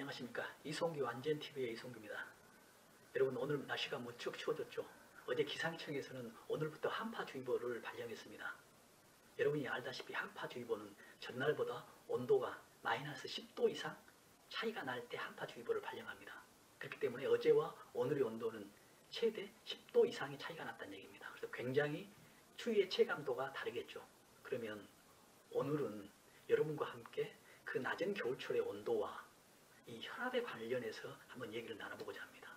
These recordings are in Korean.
안녕하십니까. 이송규 완전TV의 이송규입니다. 여러분, 오늘 날씨가 무척 추워졌죠. 어제 기상청에서는 오늘부터 한파주의보를 발령했습니다. 여러분이 알다시피 한파주의보는 전날보다 온도가 마이너스 10도 이상 차이가 날 때 한파주의보를 발령합니다. 그렇기 때문에 어제와 오늘의 온도는 최대 10도 이상의 차이가 났다는 얘기입니다. 그래서 굉장히 추위의 체감도가 다르겠죠. 그러면 오늘은 여러분과 함께 그 낮은 겨울철의 온도와 이 혈압에 관련해서 한번 얘기를 나눠보고자 합니다.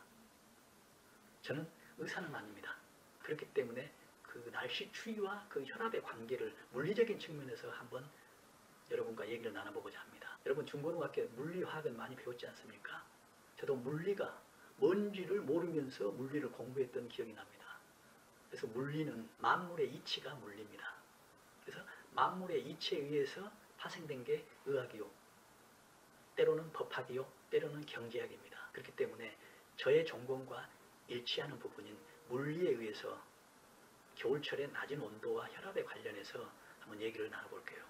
저는 의사는 아닙니다. 그렇기 때문에 그 날씨 추위와 그 혈압의 관계를 물리적인 측면에서 한번 여러분과 얘기를 나눠보고자 합니다. 여러분, 중고등학교 물리화학은 많이 배웠지 않습니까? 저도 물리가 뭔지를 모르면서 물리를 공부했던 기억이 납니다. 그래서 물리는 만물의 이치가 물리입니다. 그래서 만물의 이치에 의해서 파생된 게 의학이요, 때로는 법학이요, 때로는 경제학입니다. 그렇기 때문에 저의 전공과 일치하는 부분인 물리에 의해서 겨울철의 낮은 온도와 혈압에 관련해서 한번 얘기를 나눠볼게요.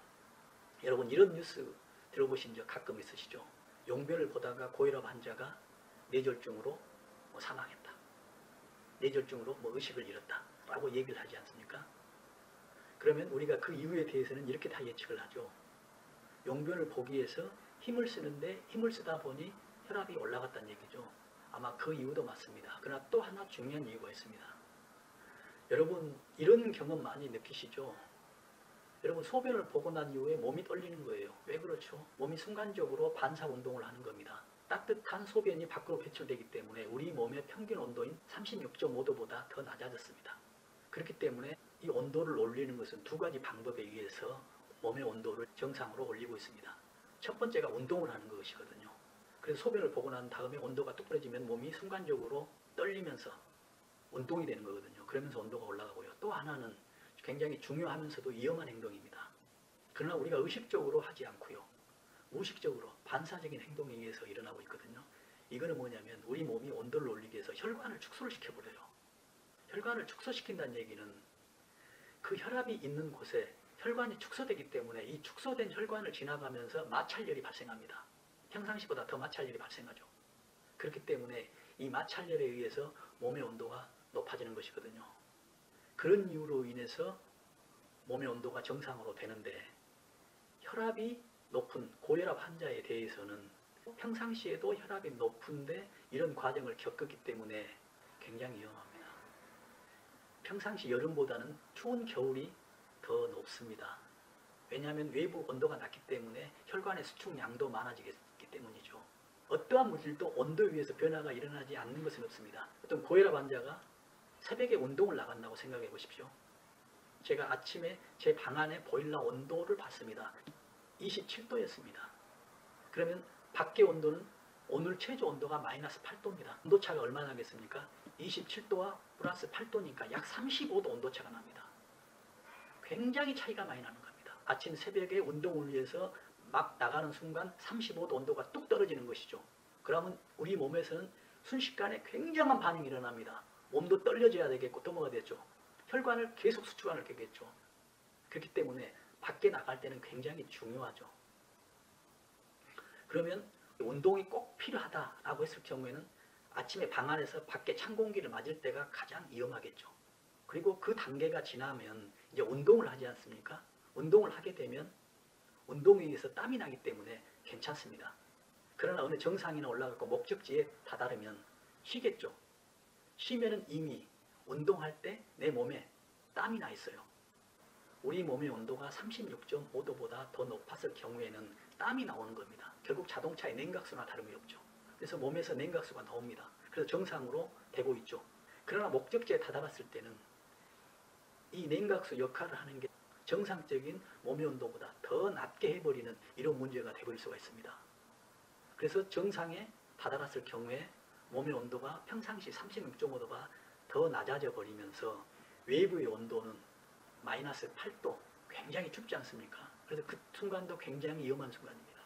여러분, 이런 뉴스 들어보신 적 가끔 있으시죠? 용변을 보다가 고혈압 환자가 뇌졸중으로 사망했다, 뇌졸중으로 의식을 잃었다 라고 얘기를 하지 않습니까? 그러면 우리가 그 이유에 대해서는 이렇게 다 예측을 하죠. 용변을 보기 위해서 힘을 쓰는데 힘을 쓰다 보니 혈압이 올라갔다는 얘기죠. 아마 그 이유도 맞습니다. 그러나 또 하나 중요한 이유가 있습니다. 여러분, 이런 경험 많이 느끼시죠? 여러분, 소변을 보고 난 이후에 몸이 떨리는 거예요. 왜 그렇죠? 몸이 순간적으로 반사 운동을 하는 겁니다. 따뜻한 소변이 밖으로 배출되기 때문에 우리 몸의 평균 온도인 36.5도보다 더 낮아졌습니다. 그렇기 때문에 이 온도를 올리는 것은 두 가지 방법에 의해서 몸의 온도를 정상으로 올리고 있습니다. 첫 번째가 운동을 하는 것이거든요. 그래서 소변을 보고 난 다음에 온도가 뚝 떨어지면 몸이 순간적으로 떨리면서 운동이 되는 거거든요. 그러면서 온도가 올라가고요. 또 하나는 굉장히 중요하면서도 위험한 행동입니다. 그러나 우리가 의식적으로 하지 않고요, 무의식적으로 반사적인 행동에 의해서 일어나고 있거든요. 이거는 뭐냐면 우리 몸이 온도를 올리기 위해서 혈관을 축소를 시켜버려요. 혈관을 축소시킨다는 얘기는 그 혈압이 있는 곳에 혈관이 축소되기 때문에 이 축소된 혈관을 지나가면서 마찰열이 발생합니다. 평상시보다 더 마찰열이 발생하죠. 그렇기 때문에 이 마찰열에 의해서 몸의 온도가 높아지는 것이거든요. 그런 이유로 인해서 몸의 온도가 정상으로 되는데, 혈압이 높은 고혈압 환자에 대해서는 평상시에도 혈압이 높은데 이런 과정을 겪었기 때문에 굉장히 위험합니다. 평상시 여름보다는 추운 겨울이 더 높습니다. 왜냐하면 외부 온도가 낮기 때문에 혈관의 수축량도 많아지기 때문이죠. 어떠한 물질도 온도에 의해서 변화가 일어나지 않는 것은 없습니다. 어떤 고혈압 환자가 새벽에 운동을 나간다고 생각해 보십시오. 제가 아침에 제 방 안의 보일러 온도를 봤습니다. 27도였습니다. 그러면 밖의 온도는 오늘 최저 온도가 마이너스 8도입니다. 온도차가 얼마나 나겠습니까? 27도와 플러스 8도니까 약 35도 온도차가 납니다. 굉장히 차이가 많이 나는 겁니다. 아침 새벽에 운동을 위해서 막 나가는 순간 35도 온도가 뚝 떨어지는 것이죠. 그러면 우리 몸에서는 순식간에 굉장한 반응이 일어납니다. 몸도 떨려져야 되겠고 또 뭐가 되죠? 혈관을 계속 수축을 하겠죠. 그렇기 때문에 밖에 나갈 때는 굉장히 중요하죠. 그러면 운동이 꼭 필요하다라고 했을 경우에는 아침에 방 안에서 밖에 찬 공기를 맞을 때가 가장 위험하겠죠. 그리고 그 단계가 지나면 이제 운동을 하지 않습니까? 운동을 하게 되면 운동에 의해서 땀이 나기 때문에 괜찮습니다. 그러나 어느 정상이나 올라가고 목적지에 다다르면 쉬겠죠. 쉬면은 이미 운동할 때 내 몸에 땀이 나 있어요. 우리 몸의 온도가 36.5도보다 더 높았을 경우에는 땀이 나오는 겁니다. 결국 자동차의 냉각수나 다름이 없죠. 그래서 몸에서 냉각수가 나옵니다. 그래서 정상으로 되고 있죠. 그러나 목적지에 다다랐을 때는 이 냉각수 역할을 하는 게 정상적인 몸의 온도보다 더 낮게 해버리는 이런 문제가 되버릴 수가 있습니다. 그래서 정상에 다다랐을 경우에 몸의 온도가 평상시 36.5도가 더 낮아져 버리면서 외부의 온도는 마이너스 8도, 굉장히 춥지 않습니까? 그래서 그 순간도 굉장히 위험한 순간입니다.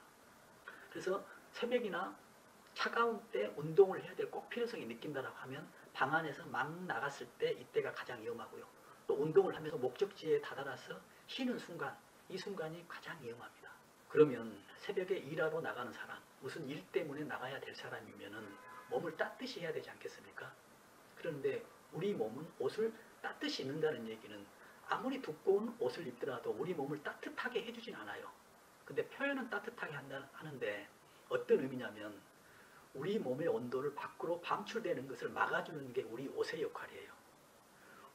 그래서 새벽이나 차가운 때 운동을 해야 될 꼭 필요성이 느낀다고 하면 방 안에서 막 나갔을 때 이때가 가장 위험하고요. 또 운동을 하면서 목적지에 다다라서 쉬는 순간, 이 순간이 가장 위험합니다. 그러면 새벽에 일하러 나가는 사람, 무슨 일 때문에 나가야 될 사람이면은 몸을 따뜻이 해야 되지 않겠습니까? 그런데 우리 몸은 옷을 따뜻이 입는다는 얘기는 아무리 두꺼운 옷을 입더라도 우리 몸을 따뜻하게 해주진 않아요. 근데 표현은 따뜻하게 하는데 어떤 의미냐면 우리 몸의 온도를 밖으로 방출되는 것을 막아주는 게 우리 옷의 역할이에요.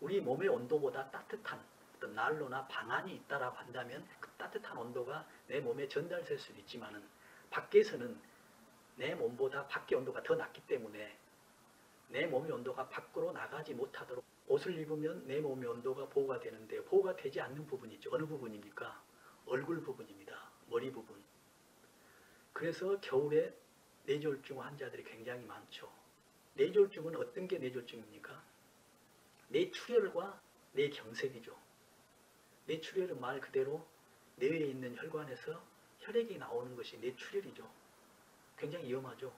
우리 몸의 온도보다 따뜻한 어떤 난로나 방안이 있다라고 한다면 그 따뜻한 온도가 내 몸에 전달될 수도 있지만은 밖에서는 내 몸보다 밖의 온도가 더 낮기 때문에 내 몸의 온도가 밖으로 나가지 못하도록 옷을 입으면 내 몸의 온도가 보호가 되는데 보호가 되지 않는 부분이 있죠. 어느 부분입니까? 얼굴 부분입니다. 머리 부분. 그래서 겨울에 뇌졸중 환자들이 굉장히 많죠. 뇌졸중은 어떤 게 뇌졸중입니까? 뇌출혈과 뇌경색이죠. 뇌출혈은 말 그대로 뇌에 있는 혈관에서 혈액이 나오는 것이 뇌출혈이죠. 굉장히 위험하죠.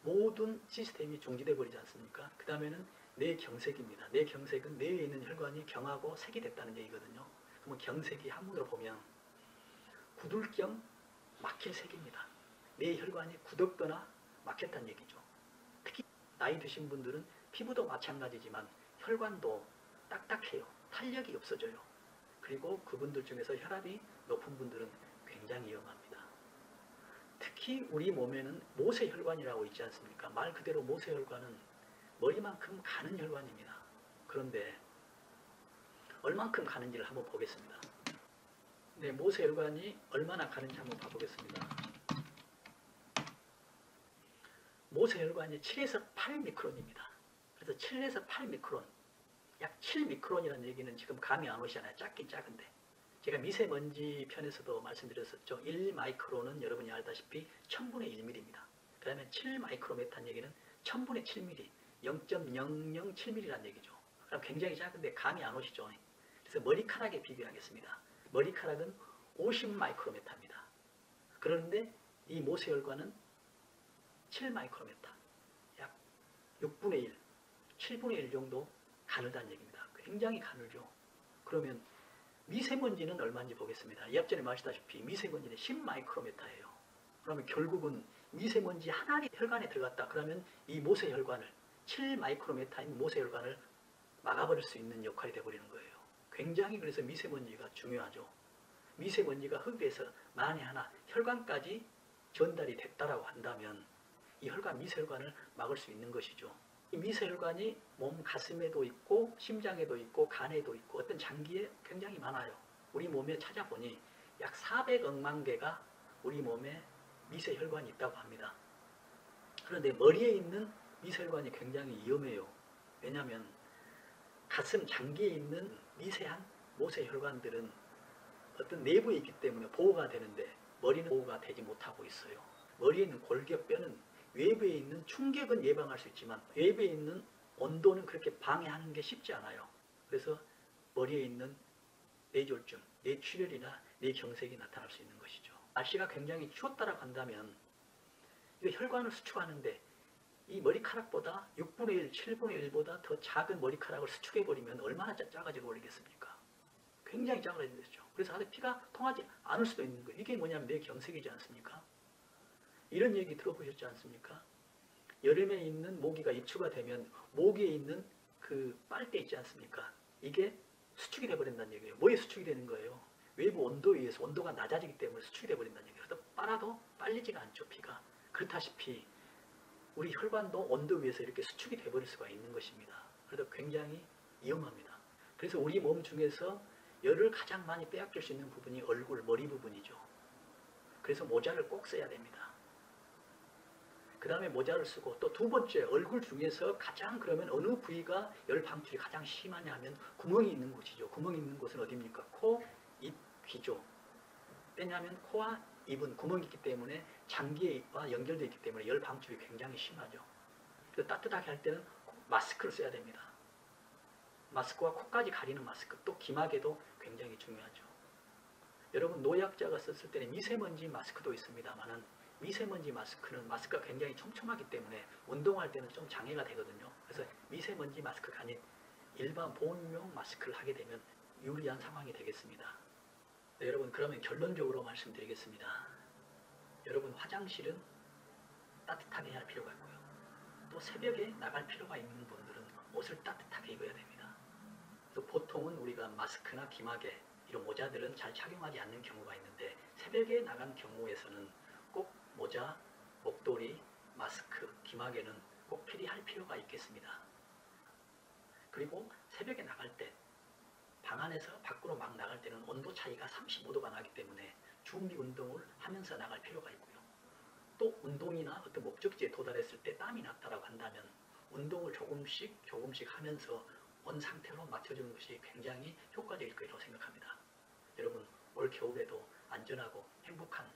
모든 시스템이 중지돼 버리지 않습니까? 그 다음에는 뇌경색입니다. 뇌경색은 뇌에 있는 혈관이 경하고 색이 됐다는 얘기거든요. 그러면 경색이 한문으로 보면 굳을 겸 막힐 색입니다. 뇌 혈관이 굳었거나 막혔다는 얘기죠. 특히 나이 드신 분들은 피부도 마찬가지지만 혈관도 딱딱해요. 탄력이 없어져요. 그리고 그분들 중에서 혈압이 높은 분들은 굉장히 위험합니다. 특히 우리 몸에는 모세혈관이라고 있지 않습니까? 말 그대로 모세혈관은 머리만큼 가는 혈관입니다. 그런데 얼만큼 가는지를 한번 보겠습니다. 네, 모세혈관이 얼마나 가는지 한번 봐보겠습니다. 모세혈관이 7에서 8미크론입니다. 그래서 7에서 8미크론, 약 7미크론이라는 얘기는 지금 감이 안 오시잖아요. 작긴 작은데. 제가 미세먼지 편에서도 말씀드렸었죠. 1마이크론은 여러분이 알다시피 1000분의 1mm입니다. 그 다음에 7마이크로메타는 얘기는 1000분의 7mm, 0.007mm라는 얘기죠. 그럼 굉장히 작은데 감이 안 오시죠. 그래서 머리카락에 비교하겠습니다. 머리카락은 50마이크로메타입니다. 그런데 이 모세혈관은 7마이크로메타, 약 6분의 1, 7분의 1 정도 가늘다는 얘기입니다. 굉장히 가늘죠. 그러면 미세먼지는 얼마인지 보겠습니다. 옆전에 말했다시피 미세먼지는 10마이크로메타예요. 그러면 결국은 미세먼지 하나이 혈관에 들어갔다. 그러면 이 모세혈관을 7마이크로메타인 모세혈관을 막아버릴 수 있는 역할이 되어버리는 거예요. 굉장히 그래서 미세먼지가 중요하죠. 미세먼지가 흡입해서 만에 하나 혈관까지 전달이 됐다라고 한다면 이 혈관, 미세혈관을 막을 수 있는 것이죠. 이 미세혈관이 몸 가슴에도 있고 심장에도 있고 간에도 있고 어떤 장기에 굉장히 많아요. 우리 몸에 찾아보니 약 400억만 개가 우리 몸에 미세혈관이 있다고 합니다. 그런데 머리에 있는 미세혈관이 굉장히 위험해요. 왜냐하면 가슴 장기에 있는 미세한 모세혈관들은 어떤 내부에 있기 때문에 보호가 되는데 머리는 보호가 되지 못하고 있어요. 머리에 있는 골격뼈는 외부에 있는 충격은 예방할 수 있지만 외부에 있는 온도는 그렇게 방해하는 게 쉽지 않아요. 그래서 머리에 있는 뇌졸중, 뇌출혈이나 뇌경색이 나타날 수 있는 것이죠. 날씨가 굉장히 추웠다라고 한다면 이 혈관을 수축하는데 이 머리카락보다 6분의 1, 7분의 1보다 더 작은 머리카락을 수축해버리면 얼마나 작아져 버리겠습니까? 굉장히 작아지죠. 그래서 아직 피가 통하지 않을 수도 있는 거예요. 이게 뭐냐면 뇌경색이지 않습니까? 이런 얘기 들어보셨지 않습니까? 여름에 있는 모기가 입추가 되면 모기에 있는 그 빨대 있지 않습니까? 이게 수축이 돼버린다는 얘기예요. 뭐에 수축이 되는 거예요? 외부 온도에 의해서 온도가 낮아지기 때문에 수축이 돼버린다는 얘기예요. 그래서 빨아도 빨리지가 않죠, 피가. 그렇다시피 우리 혈관도 온도에 의해서 이렇게 수축이 돼버릴 수가 있는 것입니다. 그래서 굉장히 위험합니다. 그래서 우리 몸 중에서 열을 가장 많이 빼앗길 수 있는 부분이 얼굴, 머리 부분이죠. 그래서 모자를 꼭 써야 됩니다. 그 다음에 모자를 쓰고 또 두 번째 얼굴 중에서 가장 그러면 어느 부위가 열 방출이 가장 심하냐 하면 구멍이 있는 곳이죠. 구멍이 있는 곳은 어디입니까? 코, 입, 귀죠. 왜냐하면 코와 입은 구멍이 있기 때문에 장기와 연결되어 있기 때문에 열 방출이 굉장히 심하죠. 그래서 따뜻하게 할 때는 마스크를 써야 됩니다. 마스크와 코까지 가리는 마스크, 또 기막에도 굉장히 중요하죠. 여러분 노약자가 썼을 때는 미세먼지 마스크도 있습니다만은 미세먼지 마스크는 마스크가 굉장히 촘촘하기 때문에 운동할 때는 좀 장애가 되거든요. 그래서 미세먼지 마스크가 아닌 일반 보온용 마스크를 하게 되면 유리한 상황이 되겠습니다. 네, 여러분 그러면 결론적으로 말씀드리겠습니다. 여러분 화장실은 따뜻하게 해야 할 필요가 있고요. 또 새벽에 나갈 필요가 있는 분들은 옷을 따뜻하게 입어야 됩니다. 그래서 보통은 우리가 마스크나 기마개 이런 모자들은 잘 착용하지 않는 경우가 있는데 새벽에 나간 경우에서는 꼭 모자, 목도리, 마스크, 기마개는 꼭 필요할 필요가 있겠습니다. 그리고 새벽에 나갈 때 방 안에서 밖으로 막 나갈 때는 온도 차이가 35도가 나기 때문에 준비 운동을 하면서 나갈 필요가 있고요. 또 운동이나 어떤 목적지에 도달했을 때 땀이 났다고 한다면 운동을 조금씩 하면서 온 상태로 맞춰주는 것이 굉장히 효과적일 거라고 생각합니다. 여러분 올 겨울에도 안전하고 행복한